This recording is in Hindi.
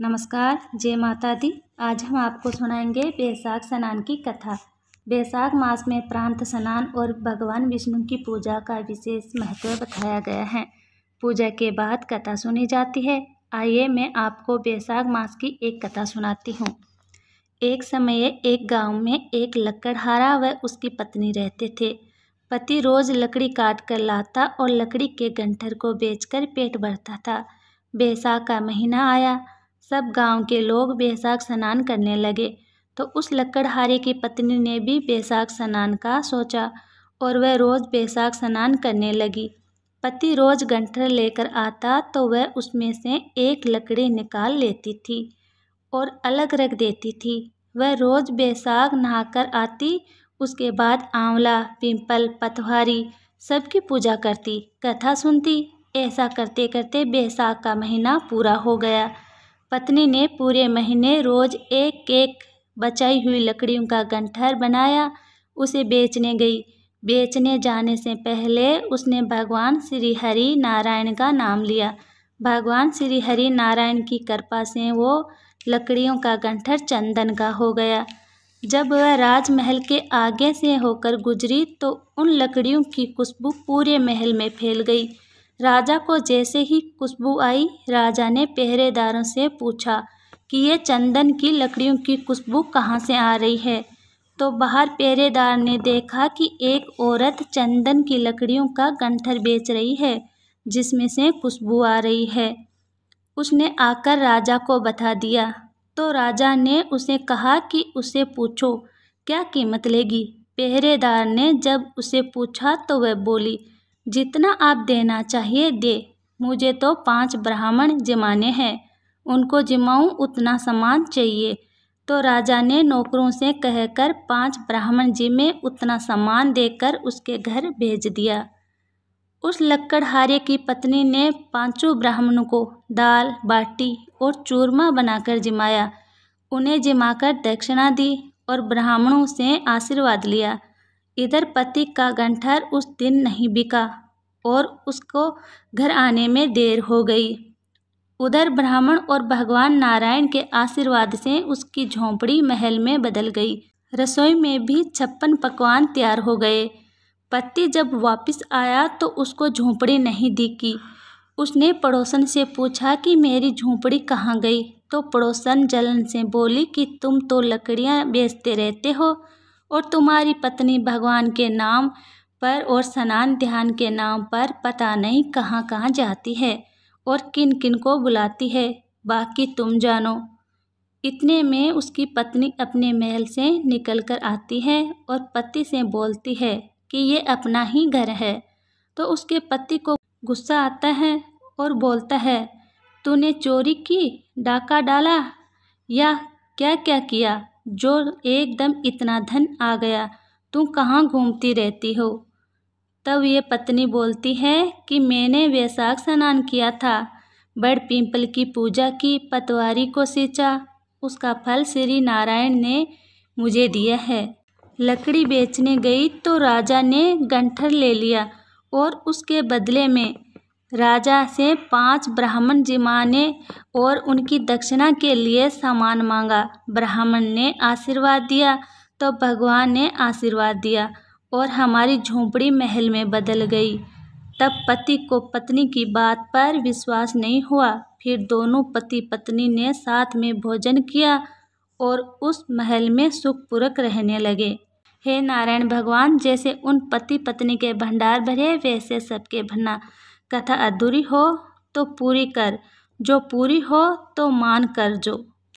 नमस्कार, जय माता दी। आज हम आपको सुनाएंगे बैसाख स्नान की कथा। बैसाख मास में प्रांत स्नान और भगवान विष्णु की पूजा का विशेष महत्व बताया गया है। पूजा के बाद कथा सुनी जाती है। आइए मैं आपको बैसाख मास की एक कथा सुनाती हूँ। एक समय एक गांव में एक लकड़हारा व उसकी पत्नी रहते थे। पति रोज लकड़ी काट कर लाता और लकड़ी के गंठर को बेचकर पेट भरता था। बैसाख का महीना आया। सब गांव के लोग बैसाख स्नान करने लगे तो उस लकड़हारे की पत्नी ने भी बैसाख स्नान का सोचा और वह रोज़ बैसाख स्नान करने लगी। पति रोज़ गंठर लेकर आता तो वह उसमें से एक लकड़ी निकाल लेती थी और अलग रख देती थी। वह रोज़ बैसाख नहाकर आती, उसके बाद आंवला, पीपल, पतवारी सबकी पूजा करती, कथा सुनती। ऐसा करते करते बैसाख का महीना पूरा हो गया। पत्नी ने पूरे महीने रोज एक एक बचाई हुई लकड़ियों का गंठर बनाया, उसे बेचने गई। बेचने जाने से पहले उसने भगवान श्री हरि नारायण का नाम लिया। भगवान श्री हरि नारायण की कृपा से वो लकड़ियों का गंठर चंदन का हो गया। जब वह राजमहल के आगे से होकर गुजरी तो उन लकड़ियों की खुशबू पूरे महल में फैल गई। राजा को जैसे ही खुशबू आई, राजा ने पहरेदारों से पूछा कि ये चंदन की लकड़ियों की खुशबू कहाँ से आ रही है। तो बाहर पहरेदार ने देखा कि एक औरत चंदन की लकड़ियों का गंठर बेच रही है, जिसमें से खुशबू आ रही है। उसने आकर राजा को बता दिया तो राजा ने उसे कहा कि उसे पूछो क्या कीमत लेगी। पहरेदार ने जब उसे पूछा तो वह बोली, जितना आप देना चाहिए दे, मुझे तो 5 ब्राह्मण जिमाने हैं, उनको जिमाऊं उतना सामान चाहिए। तो राजा ने नौकरों से कहकर 5 ब्राह्मण जिमे उतना सामान देकर उसके घर भेज दिया। उस लकड़हारे की पत्नी ने 5 ब्राह्मणों को दाल, बाटी और चूरमा बनाकर जिमाया। उन्हें जिमाकर दक्षिणा दी और ब्राह्मणों से आशीर्वाद लिया। इधर पति का गंठर उस दिन नहीं बिका और उसको घर आने में देर हो गई। उधर ब्राह्मण और भगवान नारायण के आशीर्वाद से उसकी झोंपड़ी महल में बदल गई। रसोई में भी 56 पकवान तैयार हो गए। पति जब वापस आया तो उसको झोंपड़ी नहीं दिखी। उसने पड़ोसन से पूछा कि मेरी झोंपड़ी कहाँ गई। तो पड़ोसन जलन से बोली कि तुम तो लकड़ियाँ बेचते रहते हो और तुम्हारी पत्नी भगवान के नाम पर और स्नान ध्यान के नाम पर पता नहीं कहाँ कहाँ जाती है और किन किन को बुलाती है, बाकी तुम जानो। इतने में उसकी पत्नी अपने महल से निकल कर आती है और पति से बोलती है कि ये अपना ही घर है। तो उसके पति को गुस्सा आता है और बोलता है, तूने चोरी की, डाका डाला या क्या क्या किया जो एकदम इतना धन आ गया, तू कहाँ घूमती रहती हो। तब ये पत्नी बोलती है कि मैंने बैसाख स्नान किया था, बड़ पीपल की पूजा की, पतवारी को सींचा, उसका फल श्री नारायण ने मुझे दिया है। लकड़ी बेचने गई तो राजा ने गंठर ले लिया और उसके बदले में राजा से 5 ब्राह्मण जिमाने और उनकी दक्षिणा के लिए सामान मांगा। ब्राह्मण ने आशीर्वाद दिया तो भगवान ने आशीर्वाद दिया और हमारी झोंपड़ी महल में बदल गई। तब पति को पत्नी की बात पर विश्वास नहीं हुआ। फिर दोनों पति पत्नी ने साथ में भोजन किया और उस महल में सुखपूर्वक रहने लगे। हे नारायण भगवान, जैसे उन पति पत्नी के भंडार भरे वैसे सबके भरना। कथा अधूरी हो तो पूरी कर, जो पूरी हो तो मान कर जो।